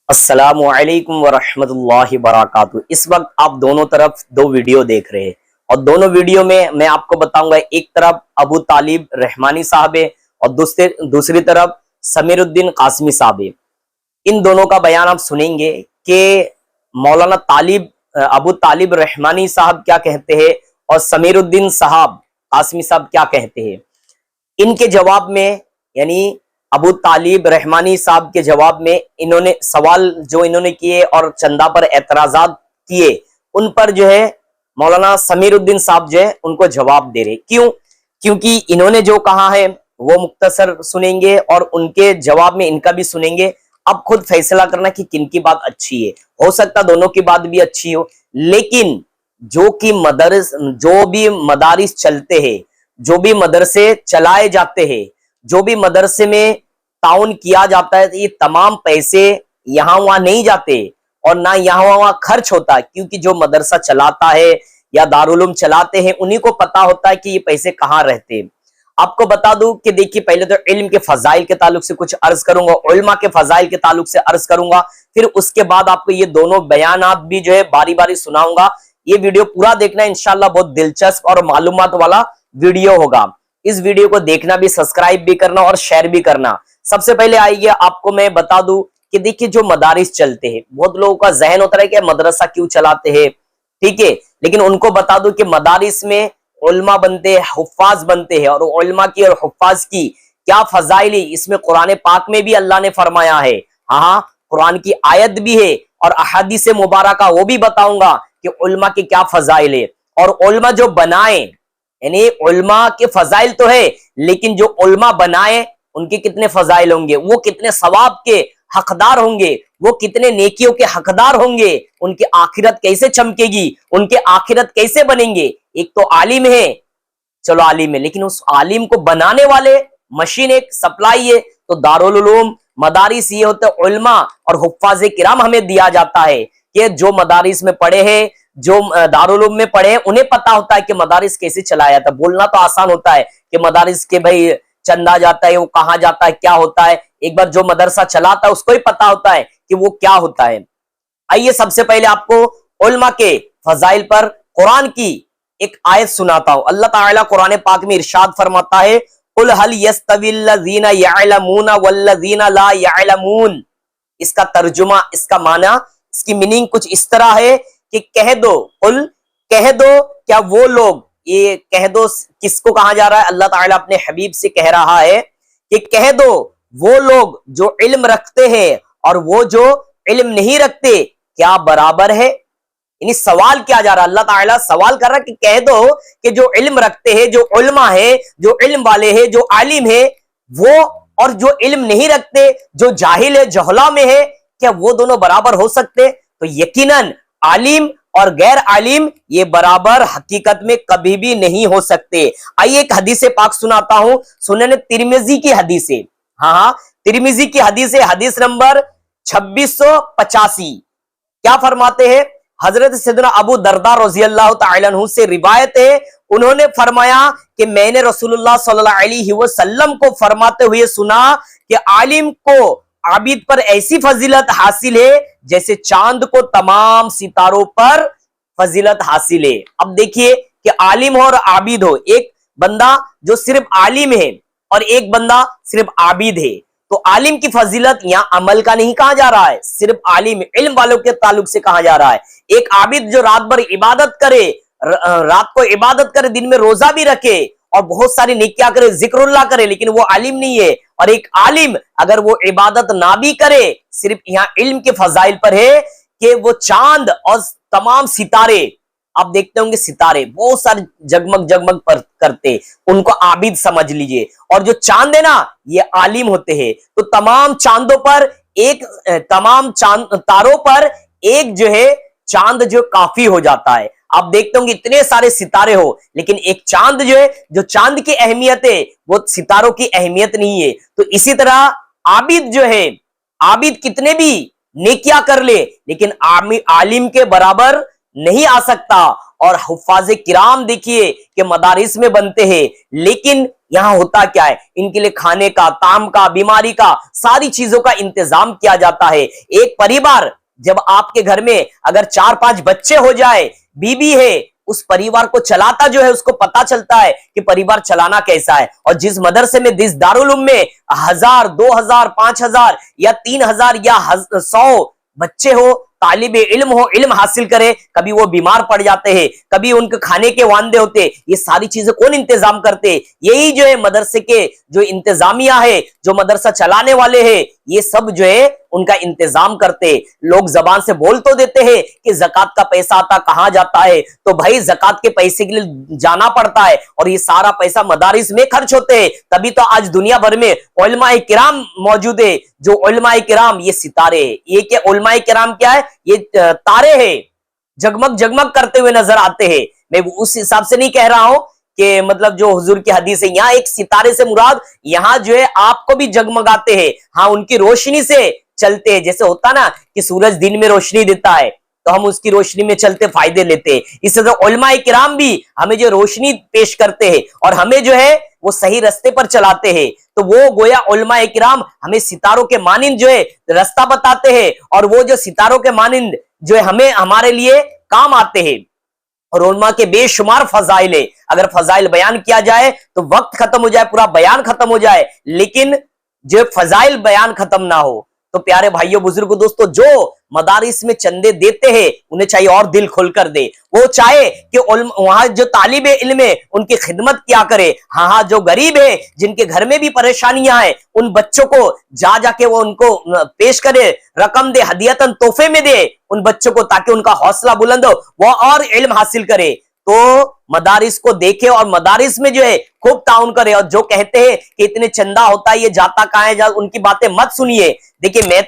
अस्सलामु अलैकुम वरहमतुल्लाहि वबरकातुहू। इस वक्त आप दोनों तरफ दो वीडियो देख रहे हैं और दोनों वीडियो में मैं आपको बताऊंगा, एक तरफ अबू तालिब रहमानी साहब है और दूसरी तरफ समीरुद्दीन कासमी साहब है। इन दोनों का बयान आप सुनेंगे कि मौलाना अबू तालिब रहमानी साहब क्या कहते हैं और समीरुद्दीन साहब कासमी साहब क्या कहते हैं। इनके जवाब में, यानी अबू तालिब रहमानी साहब के जवाब में, इन्होंने सवाल जो इन्होंने किए और चंदा पर एतराजात किए, उन पर जो है मौलाना समीरुद्दीन साहब जो है उनको जवाब दे रहे। क्यों? क्योंकि इन्होंने जो कहा है वो मुख्तसर सुनेंगे और उनके जवाब में इनका भी सुनेंगे। अब खुद फैसला करना कि किन की बात अच्छी है। हो सकता दोनों की बात भी अच्छी हो, लेकिन जो भी मदारिस चलते हैं, जो भी मदरसे चलाए जाते हैं, जो भी मदरसे में ताउन किया जाता है, ये तमाम पैसे यहाँ वहां नहीं जाते और ना यहाँ वहां खर्च होता, क्योंकि जो मदरसा चलाता है या दारुल चलाते हैं उन्हीं को पता होता है कि ये पैसे कहाँ रहते हैं। आपको बता दूं कि देखिए, पहले तो इल्म के फजाइल के ताल्लुक से कुछ अर्ज करूंगा, उलमा के फजाइल के ताल्लुक से अर्ज करूंगा, फिर उसके बाद आपको ये दोनों बयानात भी जो है बारी बारी सुनाऊंगा। ये वीडियो पूरा देखना, इंशाल्लाह बहुत दिलचस्प और मालूमात वाला वीडियो होगा। इस वीडियो को देखना भी, सब्सक्राइब भी करना और शेयर भी करना। सबसे पहले आइए आपको मैं बता दूं कि देखिए, जो मदारिस चलते हैं, बहुत लोगों का जहन होता है कि मदरसा क्यों चलाते हैं, ठीक है, लेकिन उनको बता दूं कि मदारिस में उलमा बनते हैं, हुफ्फाज बनते हैं, और उलमा की और हुफ्फाज की क्या फजाइली इसमें कुरान पाक में भी अल्लाह ने फरमाया है। हाँ, कुरान की आयत भी है और अहादीस मुबारका वो भी बताऊंगा कि उलमा के क्या फजाइल है। और उलमा जो बनाए, यानी उलमा के फजाइल तो है, लेकिन जो उलमा बनाए उनके कितने फजाइल होंगे, वो कितने सवाब के हकदार होंगे, वो कितने नेकियों के हकदार होंगे, उनकी आखिरत कैसे चमकेगी, उनके आखिरत कैसे बनेंगे। एक तो आलिम है, चलो आलिम है, लेकिन उस आलिम को बनाने वाले मशीन एक सप्लाई है। तो दारुल उलूम मदारिस ये होते उलमा और हुफ्फाज किराम हमें दिया जाता है कि जो मदारिस में पढ़े हैं, जो दारुल उलूम में पढ़े हैं, उन्हें पता होता है कि मदारिस कैसे चलाया जाता है। बोलना तो आसान होता है कि मदारिस के भाई चंदा जाता है, वो कहाँ जाता है, क्या होता है। एक बार जो मदरसा चलाता है उसको ही पता होता है कि वो क्या होता है। आइए सबसे पहले आपको उलमा के फजाइल पर कुरान की एक आयत सुनाता हूं। अल्लाह ताला कुरान पाक में इरशाद फरमाता है, कुल हल यस्तविल्लज़ीना यअलमून वल्लज़ीना ला यअलमून। इसका तर्जुमा, इसका माना, इसकी मीनिंग कुछ इस तरह है कि कह दो, कुल कह दो, क्या वो लोग, ये कह दो किसको कहा जा रहा है? अल्लाह ताला अपने हबीब से कह रहा है कि कह दो वो लोग जो इल्म रखते हैं और वो जो इल्म नहीं रखते, क्या बराबर है? यानी सवाल किया जा रहा है, अल्लाह ताला सवाल कर रहा है कि कह दो कि जो इल्म रखते हैं, जो उलमा है, जो इल्म वाले हैं, जो आलिम है, वो और जो इल्म नहीं रखते, जो जाहिल है, जहला में है, क्या वो दोनों बराबर हो सकते? तो यकीनन आलिम और गैर आलिम ये बराबर हकीकत में कभी भी नहीं हो सकते। आइए एक हदीस पाक सुनाता हूं, सुनन तिरमिजी की हदीस है। हाँ, तिरमिजी की हदीस है, हदीस नंबर 2685। क्या फरमाते हैं? हजरत सैयदना अबू दरदा रज़ी अल्लाह तआला अन्हु से रिवायत है, उन्होंने फरमाया कि मैंने रसूलुल्लाह सल्लल्लाहु अलैहि वसल्लम को फरमाते हुए सुना कि आलिम को आबिद पर ऐसी फजीलत हासिल है जैसे चांद को तमाम सितारों पर फजीलत हासिल है। अब देखिए कि आलिम हो और आबिद हो, एक बंदा जो सिर्फ आलिम है और एक बंदा सिर्फ आबिद है, तो आलिम की फजीलत यहाँ अमल का नहीं कहा जा रहा है, सिर्फ आलिम इल्म वालों के ताल्लुक से कहा जा रहा है। एक आबिद जो रात भर इबादत करे, रात को इबादत करे, दिन में रोजा भी रखे और बहुत सारी नेकियां करे, जिक्रुल्लाह करे, लेकिन वो आलिम नहीं है। और एक आलिम अगर वो इबादत ना भी करे, सिर्फ यहाँ इल्म के फजाइल पर है कि वो चांद और तमाम सितारे, आप देखते होंगे सितारे बहुत सारे जगमग जगमग करते, उनको आबिद समझ लीजिए। और जो चांद है ना, ये आलिम होते हैं। तो तमाम चांदों पर एक, तमाम तारों पर एक जो है चांद जो काफी हो जाता है। आप देखते होंगे इतने सारे सितारे हो, लेकिन एक चांद जो है, जो चांद की अहमियत है वो सितारों की अहमियत नहीं है। तो इसी तरह आबिद जो है, आबिद कितने भी नेकियां कर ले, लेकिन आलिम के बराबर नहीं आ सकता। और हुफ्फाज़े किराम देखिए कि मदारिस में बनते हैं, लेकिन یہاں ہوتا کیا ہے, ان کے لیے کھانے کا, تام کا, بیماری کا, ساری چیزوں کا انتظام کیا جاتا ہے. ایک پریوار, جب آپ کے گھر میں اگر 4-5 بچے ہو جائے, بیوی ہے, اس پریوار کو چلاتا جو ہے اس کو پتا چلتا ہے کہ پریوار چلانا کیسا ہے. اور جس مدرسے میں, جس دارالعلوم میں 1000, 2000, 5000 یا 3000 یا 100 بچے ہو, طالب علم ہو, علم حاصل کرے, کبھی وہ بیمار پڑ جاتے ہیں, کبھی ان کے کھانے کے وعدے ہوتے, یہ ساری چیزیں کون انتظام کرتے؟ یہی جو ہے مدرسے کے جو انتظامیہ ہے, جو مدرسہ چلانے والے ہیں, یہ سب جو ہے ان کا انتظام کرتے. لوگ زبان سے بول تو دیتے ہیں کہ زکات کا پیسہ آتا کہاں جاتا ہے, تو بھائی زکات کے پیسے کے لیے جانا پڑتا ہے, اور یہ سارا پیسہ مدارس میں خرچ ہوتے ہیں. تبھی تو آج دنیا بھر میں علماء کرام موجود ہے. جو علماء کرام یہ ستارے ہیں. یہ کہ علماء کرام کیا ہے؟ یہ تارے ہیں, جگمگ جگمگ کرتے ہوئے نظر آتے ہیں. میں اس حساب سے نہیں کہہ رہا ہوں کہ مطلب جو حضور کی حدیث ہے, یہاں ایک ستارے سے مراد یہاں جو ہے آپ کو بھی جگمگاتے ہیں. ہاں, ان کی روشنی سے چلتے ہیں. جیسے ہوتا نا کہ سورج دن میں روشنی دیتا ہے تو ہم اس کی روشنی میں چلتے فائدے لیتے ہیں. اس طرح علماء کرام بھی ہمیں جو روشنی پیش کرتے ہیں اور ہمیں جو ہے وہ صحیح رستے پر چلاتے ہیں. تو وہ گویا علماء کرام ہمیں ستاروں کے مانند جو ہے رستہ بتاتے ہیں, اور وہ جو ستاروں کے مانند جو ہے ہمیں ہمارے لیے کام آتے ہیں. اور علماء کے بے شمار فضائل ہے. اگر فضائل بیان کیا جائے تو وقت ختم ہو جائے, پورا بیان ختم ہو جائے, لیکن جو فضائل بیان ختم نہ ہو. تو پیارے بھائیوں, بزرگوں, دوستو, جو مدارس میں چندے دیتے ہیں انہیں چاہیے اور دل کھول کر دے. وہ چاہے کہ وہاں جو طالب علم ہے ان کی خدمت کیا کرے. ہاں, جو غریب ہے, جن کے گھر میں بھی پریشانیاں ہیں, ان بچوں کو جا کے وہ ان کو پیش کرے, رقم دے, ہدیتاً تحفے میں دے ان بچوں کو, تاکہ ان کا حوصلہ بلند ہو, وہ اور علم حاصل کرے. تو مدارس کو دیکھے اور مدارس میں جو ہے خوب تعاون کرے. اور جو کہتے ہیں کہ اتنے چندہ ہوتا ہے, یہ جاتا کہاں ہے, ان کی باتیں مت سنیے. دیکھیں, میں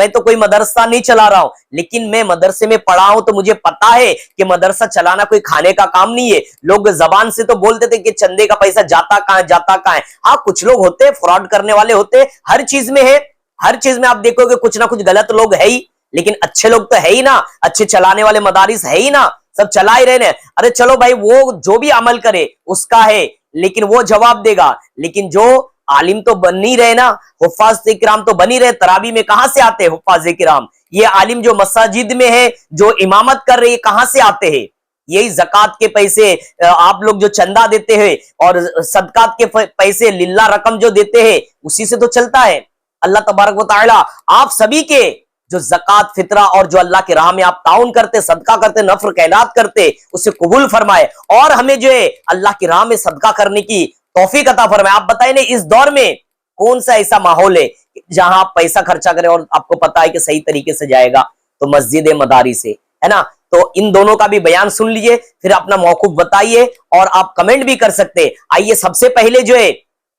تو کوئی مدرسہ نہیں چلا رہا ہوں, لیکن میں مدرسے میں پڑھا ہوں تو مجھے پتا ہے کہ مدرسہ چلانا کوئی کھانے کا کام نہیں ہے. لوگ زبان سے تو بولتے تھے کہ چندے کا پیسہ جاتا کہاں ہے. ہاں, کچھ لوگ ہوتے فراڈ کرنے والے ہوتے, ہر چیز میں ہے. ہر چیز میں آپ دیکھو گے کچھ نہ کچھ غلط لوگ ہے ہی, لیکن اچھے لوگ تو ہے ہی نا. اچھے چلانے والے مدارس ہے ہی نا, سب چلا ہی رہے. ارے چلو بھائی, وہ جو بھی عمل کرے اس کا ہے, لیکن وہ جواب دے گا. لیکن جو عالم تو بن نہیں رہے نا, حفاظ کرام تو بن ہی رہے. تراویح میں کہاں سے آتے حفاظ کرام؟ یہ عالم جو مساجد میں ہے, جو امامت کر رہے, کہاں سے آتے ہیں؟ یہی زکات کے پیسے آپ لوگ جو چندہ دیتے ہیں اور صدقات کے پیسے للہ رقم جو دیتے ہیں, اسی سے تو چلتا ہے. اللہ تبارک و تعالی آپ سبھی کے جو زکات, فطرہ اور جو اللہ کے راہ میں آپ تعاون کرتے, صدقہ کرتے, نفر خیرات کرتے, اسے قبول فرمائے, اور ہمیں جو ہے اللہ کی راہ میں صدقہ کرنے کی توفیق عطا فرمائے. آپ بتائیں نا, اس دور میں کون سا ایسا ماحول ہے جہاں آپ پیسہ خرچہ کریں اور آپ کو پتا ہے کہ صحیح طریقے سے جائے گا؟ تو مسجد مدارس ہے نا. تو ان دونوں کا بھی بیان سن لیجئے, پھر اپنا موقف بتائیے, اور آپ کمنٹ بھی کر سکتے. آئیے سب سے پہلے جو ہے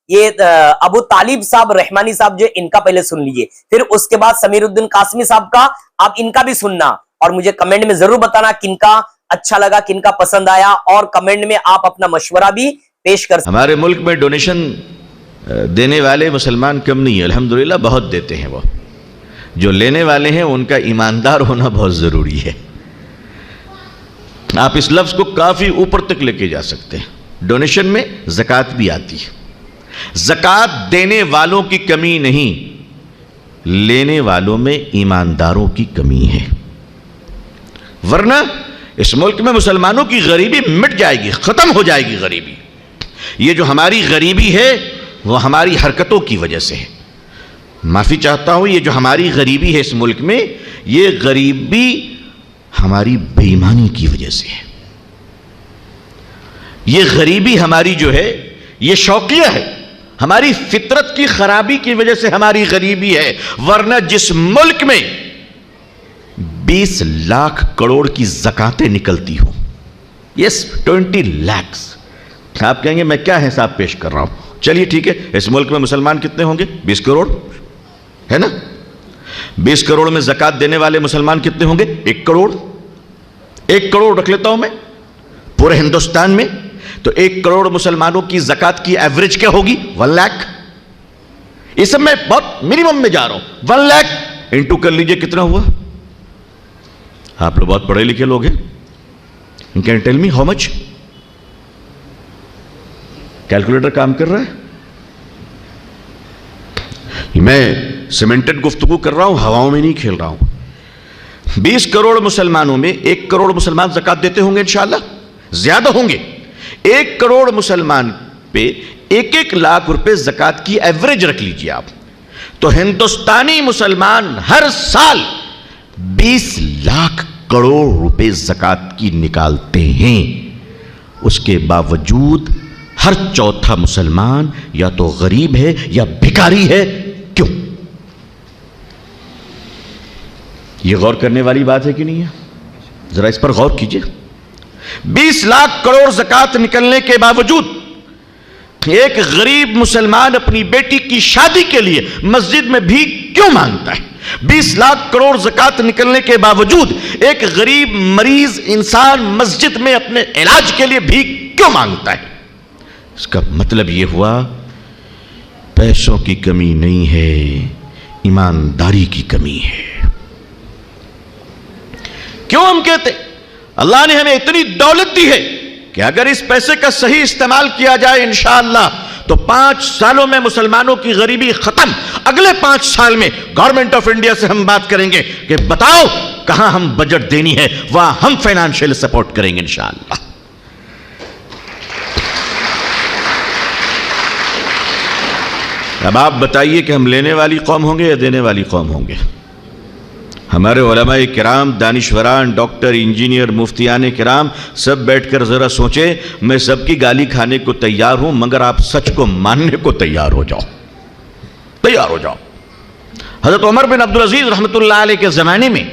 یہ ابو طالب صاحب رحمانی صاحب جو ان کا پہلے سن لیجئے, پھر اس کے بعد سمیر الدین قاسمی صاحب کا آپ ان کا بھی سننا, اور مجھے کمنٹ میں ضرور بتانا کن کا اچھا لگا, کن کا پسند آیا, اور کمنٹ میں آپ اپنا مشورہ بھی پیش کر سکتے. ہمارے ملک میں ڈونیشن دینے والے مسلمان کم نہیں ہے, الحمدللہ بہت دیتے ہیں. وہ جو لینے والے ہیں ان کا ایماندار ہونا بہت ضروری ہے. آپ اس لفظ کو کافی اوپر تک لے کے جا سکتے ہیں. ڈونیشن میں زکوٰۃ بھی آتی ہے. زکوٰۃ دینے والوں کی کمی نہیں, لینے والوں میں ایمانداروں کی کمی ہے. ورنہ اس ملک میں مسلمانوں کی غریبی مٹ جائے گی, ختم ہو جائے گی غریبی. یہ جو ہماری غریبی ہے وہ ہماری حرکتوں کی وجہ سے ہے. معافی چاہتا ہوں, یہ جو ہماری غریبی ہے اس ملک میں, یہ غریبی ہماری بے ایمانی کی وجہ سے ہے. یہ غریبی ہماری جو ہے یہ شوقیہ ہے, ہماری فطرت کی خرابی کی وجہ سے ہماری غریبی ہے. ورنہ جس ملک میں 20 لاکھ کروڑ کی زکاتیں نکلتی ہوں, یس 20 lakhs, آپ کہیں گے میں کیا حساب پیش کر رہا ہوں. چلیے ٹھیک ہے, اس ملک میں مسلمان کتنے ہوں گے؟ 20 کروڑ ہے نا. 20 کروڑ میں زکات دینے والے مسلمان کتنے ہوں گے؟ 1 کروڑ. 1 کروڑ رکھ لیتا ہوں میں پورے ہندوستان میں. تو 1 کروڑ مسلمانوں کی زکات کی ایوریج کیا ہوگی؟ 1 لاکھ. اس میں بہت منیمم میں جا رہا ہوں. 1 لاکھ انٹو کر لیجئے کتنا ہوا. آپ لوگ بہت پڑھے لکھے لوگ ہیں, can tell me how much? Calculator काम कर रहा है? मैं सीमेंटेड गुफ्तगू कर रहा हूं, हवाओं में नहीं खेल रहा हूं। 20 करोड़ मुसलमानों में 1 करोड़ मुसलमान ज़कात देते होंगे इंशाअल्लाह, ज्यादा होंगे। 1 करोड़ मुसलमान पे 1-1 लाख रुपए ज़कात की एवरेज रख लीजिए आप, तो हिंदुस्तानी मुसलमान हर साल 20 लाख करोड़ रुपए ज़कात की निकालते हैं। उसके बावजूद हर चौथा मुसलमान या तो गरीब है या भिखारी है। क्यों? यह गौर करने वाली बात है कि नहीं है? जरा इस पर गौर कीजिए। 20 लाख करोड़ ज़कात निकलने के बावजूद एक गरीब मुसलमान अपनी बेटी की शादी के लिए मस्जिद में भीख क्यों मांगता है? 20 लाख करोड़ ज़कात निकलने के बावजूद एक गरीब मरीज इंसान मस्जिद में अपने इलाज के लिए भीख क्यों मांगता है? इसका मतलब यह हुआ पैसों की कमी नहीं है, ईमानदारी की कमी है। क्यों हम कहते अल्लाह ने हमें इतनी दौलत दी है कि अगर इस पैसे का सही इस्तेमाल किया जाए इंशाअल्लाह तो 5 सालों में मुसलमानों की गरीबी खत्म। अगले 5 साल में गवर्नमेंट ऑफ इंडिया से हम बात करेंगे कि बताओ कहां हम बजट देनी है, वहां हम फाइनेंशियल सपोर्ट करेंगे इंशाअल्लाह। अब आप बताइए कि हम लेने वाली कौम होंगे या देने वाली कौम होंगे? हमारे उलमाए किराम, दानिशवरान, डॉक्टर, इंजीनियर, मुफ्तियान किराम सब बैठकर जरा सोचे। मैं सबकी गाली खाने को तैयार हूं, मगर आप सच को मानने को तैयार हो जाओ, तैयार हो जाओ। हजरत उमर बिन अब्दुल अजीज रहमतुल्लाह अलैह के जमाने में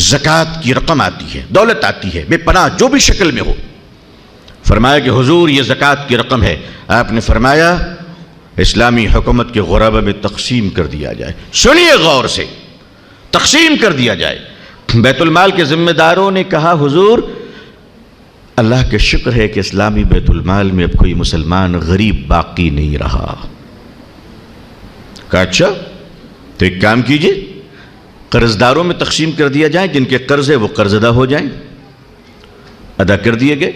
ज़कात की रकम आती है, दौलत आती है बेपनाह, जो भी शक्ल में हो। फरमाया कि हुजूर ये ज़कात की रकम है। आपने फरमाया इस्लामी हुकूमत के गुराबा में तकसीम कर दिया जाए। सुनिए गौर से, तकसीम कर दिया जाए। बैतुल माल के जिम्मेदारों ने कहा हुजूर अल्लाह के शुक्र है कि इस्लामी बैतुल माल में अब कोई मुसलमान गरीब बाकी नहीं रहा। कहा अच्छा तो एक काम कीजिए, कर्जदारों में तकसीम कर दिया जाए, जिनके कर्ज है वो कर्जदा हो जाएं। अदा कर दिए गए।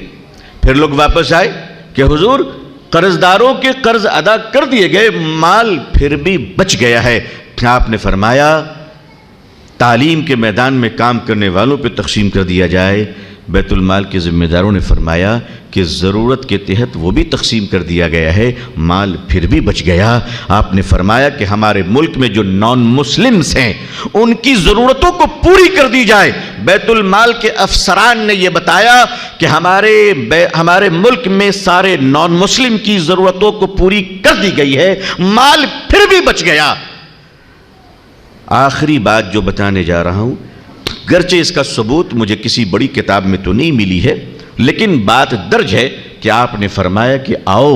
फिर लोग वापस आए कि हुजूर कर्जदारों के कर्ज अदा कर दिए गए, माल फिर भी बच गया है। आपने फरमाया तालीम के मैदान में काम करने वालों पे तकसीम कर दिया जाए। बैतुल माल के ज़िम्मेदारों ने फरमाया कि ज़रूरत के तहत वो भी तकसीम कर दिया गया है, माल फिर भी बच गया। आपने फरमाया कि हमारे मुल्क में जो नॉन मुस्लिम्स हैं उनकी ज़रूरतों को पूरी कर दी जाए। बैतुल माल के अफसरान ने यह बताया कि हमारे मुल्क में सारे नॉन मुस्लिम की ज़रूरतों को पूरी कर दी गई है, माल फिर भी बच गया। आखिरी बात जो बताने जा रहा हूं, गरचे इसका सबूत मुझे किसी बड़ी किताब में तो नहीं मिली है, लेकिन बात दर्ज है कि आपने फरमाया कि आओ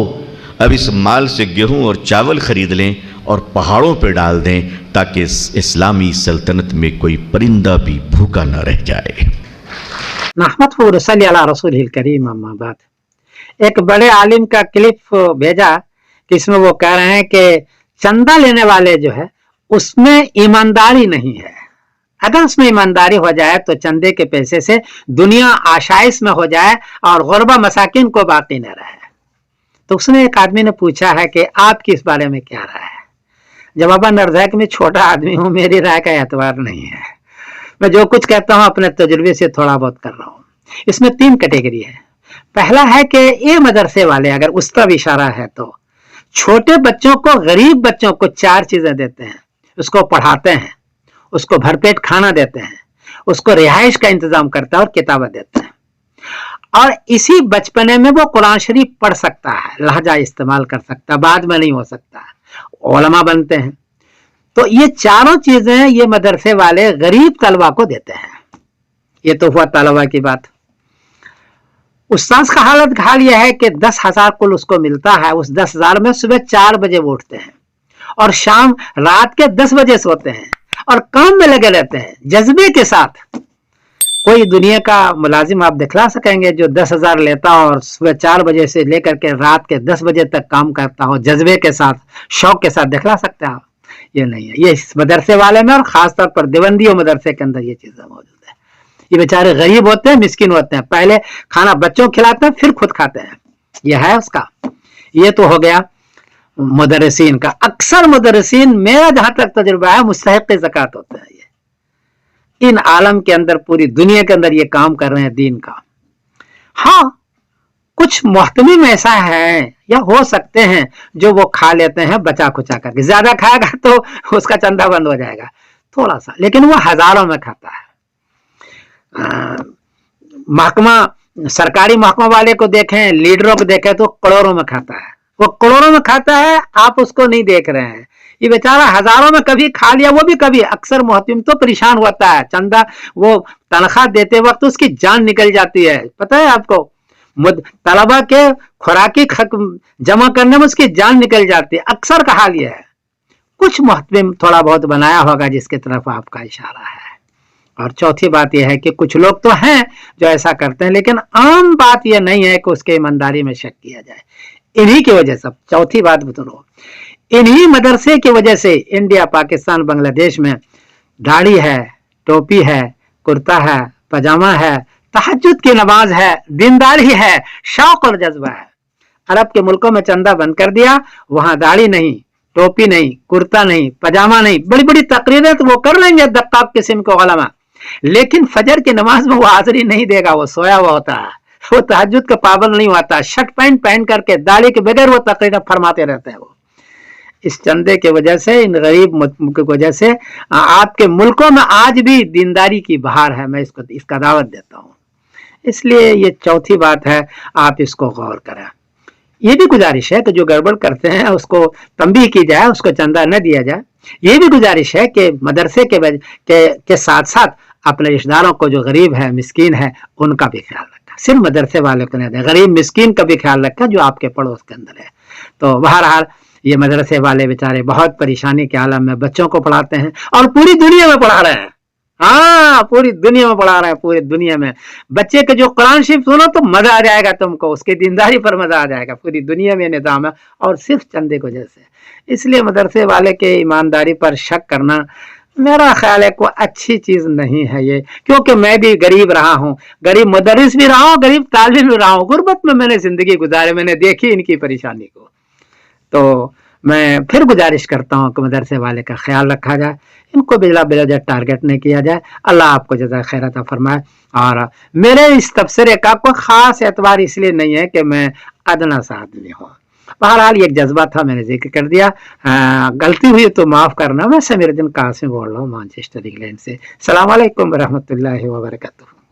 अब इस माल से गेहूं और चावल खरीद लें और पहाड़ों पर डाल दें ताकि इस्लामी सल्तनत में कोई परिंदा भी भूखा न रह जाए। नहमदुहु व नसल्ली अला रसूलिल करीम, अम्मा बाद। एक बड़े आलिम का क्लिप भेजा कि इसमें वो कह रहे हैं कि चंदा लेने वाले जो है उसमें ईमानदारी नहीं है। अगर उसमें ईमानदारी हो जाए तो चंदे के पैसे से दुनिया आशाइश में हो जाए और गुरबा मसाकिन को बाकी न रहे। तो उसने एक आदमी ने पूछा है कि आपकी इस बारे में क्या राय है? जवाबा नर्ज़ कि मैं छोटा आदमी हूं, मेरी राय का एतबार नहीं है, मैं जो कुछ कहता हूं अपने तजुर्बे से थोड़ा बहुत कर रहा हूं। इसमें 3 कैटेगरी है। पहला है कि ये मदरसे वाले, अगर उस तरफ इशारा है तो छोटे बच्चों को, गरीब बच्चों को 4 चीजें देते हैं, उसको पढ़ाते हैं, उसको भरपेट खाना देते हैं, उसको रिहाइश का इंतजाम करता है और किताबें देते हैं, और इसी बचपने में वो कुरान शरीफ पढ़ सकता है, लहजा इस्तेमाल कर सकता है, बाद में नहीं हो सकता, उलमा बनते हैं। तो ये चारों चीजें ये मदरसे वाले गरीब तलबा को देते हैं। ये तो हुआ तलबा की बात। उस्ताद का हाल यह है कि 10,000 कुल उसको मिलता है। उस 10,000 में सुबह 4 बजे वो उठते हैं और शाम रात के 10 बजे सोते हैं और काम में लगे रहते हैं जज्बे के साथ। कोई दुनिया का मुलाजिम आप दिखला सकेंगे जो 10,000 लेता और सुबह 4 बजे से लेकर के रात के 10 बजे तक काम करता हो जज्बे के साथ, शौक के साथ? दिखला सकते हैं आप? ये नहीं है। ये इस मदरसे वाले में और खासतौर पर देवबंदी और मदरसे के अंदर ये चीजें मौजूद है। ये बेचारे गरीब होते हैं, मिस्किन होते हैं, पहले खाना बच्चों को खिलाते हैं फिर खुद खाते हैं। यह है उसका। ये तो हो गया मुदर्रिसीन का। अक्सर मुदर्रिसीन, मेरा जहां तक तजुर्बा है, मुस्तहिक़ ज़कात होते हैं। ये इन आलम के अंदर, पूरी दुनिया के अंदर ये काम कर रहे हैं दीन का। हाँ, कुछ मोहतमिम ऐसा है या हो सकते हैं जो वो खा लेते हैं बचा खुचा करके, ज्यादा खाएगा तो उसका चंदा बंद हो जाएगा थोड़ा सा, लेकिन वो हजारों में खाता है। महकमा, सरकारी महकमा वाले को देखें, लीडरों को देखें तो करोड़ों में खाता है, वो करोड़ों में खाता है, आप उसको नहीं देख रहे हैं। ये बेचारा हजारों में कभी खा लिया, वो भी कभी। अक्सर मुहतिम तो परेशान होता है, चंदा वो तनख्वाह देते वक्त उसकी जान निकल जाती है, पता है आपको। तलबा के खुराकी जमा करने में उसकी जान निकल जाती है, अक्सर का हाल यह है। कुछ मुहतिम थोड़ा बहुत बनाया होगा जिसकी तरफ आपका इशारा है। और चौथी बात यह है कि कुछ लोग तो हैं जो ऐसा करते हैं, लेकिन आम बात यह नहीं है कि उसके ईमानदारी में शक किया जाए। इन्हीं की वजह से, चौथी बात सुनो, इन्हीं मदरसे की वजह से इंडिया, पाकिस्तान, बांग्लादेश में दाढ़ी है, टोपी है, कुर्ता है, पजामा है, तहज्जुद की नमाज है, दीनदारी है, शौक और जज्बा है। अरब के मुल्कों में चंदा बंद कर दिया, वहां दाढ़ी नहीं, टोपी नहीं, कुर्ता नहीं, पजामा नहीं, बड़ी बड़ी तकरीरें तो वो कर लेंगे दक्काक किस्म के उलमा, लेकिन फजर की नमाज में वो हाजिरी नहीं देगा, वो सोया हुआ होता है, वो तहज्जुद का पाबंद नहीं होता, शर्ट पैंट पहन करके दाढ़ी के बगैर वो तकरीरें फरमाते रहते हैं। वो इस चंदे के वजह से, इन गरीब की वजह से आपके मुल्कों में आज भी दीनदारी की बहार है। मैं इसका दावत देता हूँ। इसलिए ये चौथी बात है, आप इसको गौर करें। ये भी गुजारिश है कि जो गड़बड़ करते हैं उसको तंबीह की जाए, उसको चंदा न दिया जाए। ये भी गुजारिश है कि मदरसे के साथ साथ अपने रिश्तेदारों को, जो गरीब है, मिस्कीन है, उनका भी ख्याल रखा। सिर्फ मदरसे वाले को नहीं दे, गरीब मिस्कीन का भी ख्याल रखा जो आपके पड़ोस के अंदर है। तो बहरहाल ये मदरसे वाले बेचारे बहुत परेशानी के आलम में बच्चों को पढ़ाते हैं और पूरी दुनिया में पढ़ा रहे हैं। हाँ, पूरी दुनिया में पढ़ा रहे हैं, पूरी दुनिया में। बच्चे के जो कुरान शरीफ सुनो तो मजा आ जाएगा तुमको, उसकी दीनदारी पर मजा आ जाएगा। पूरी दुनिया में निजाम है और सिर्फ चंदे को जैसे। इसलिए मदरसे वाले के ईमानदारी पर शक करना मेरा ख्याल है कोई अच्छी चीज नहीं है ये, क्योंकि मैं भी गरीब रहा हूँ, गरीब मुदर्रिस भी रहा हूँ, गरीब तालिब भी रहा हूँ, गुर्बत में मैंने जिंदगी गुजारी, मैंने देखी इनकी परेशानी को। तो मैं फिर गुजारिश करता हूँ कि मदरसे वाले का ख्याल रखा जाए, इनको बिला बिला टारगेट नहीं किया जाए। अल्लाह आपको जज़ा खैर अता फरमाए। और मेरे इस तबसरे का कोई खास एतबार इसलिए नहीं है कि मैं अदना सा आदमी हूँ। बहरहाल ये एक जज्बा था, मैंने जिक्र कर दिया। गलती हुई तो माफ़ करना। मैं समीरुद्दीन कासिम बोल रहा हूँ मैनचेस्टर इंग्लैंड से। अस्सलाम वालेकुम व रहमतुल्लाहि व बरकातुहू।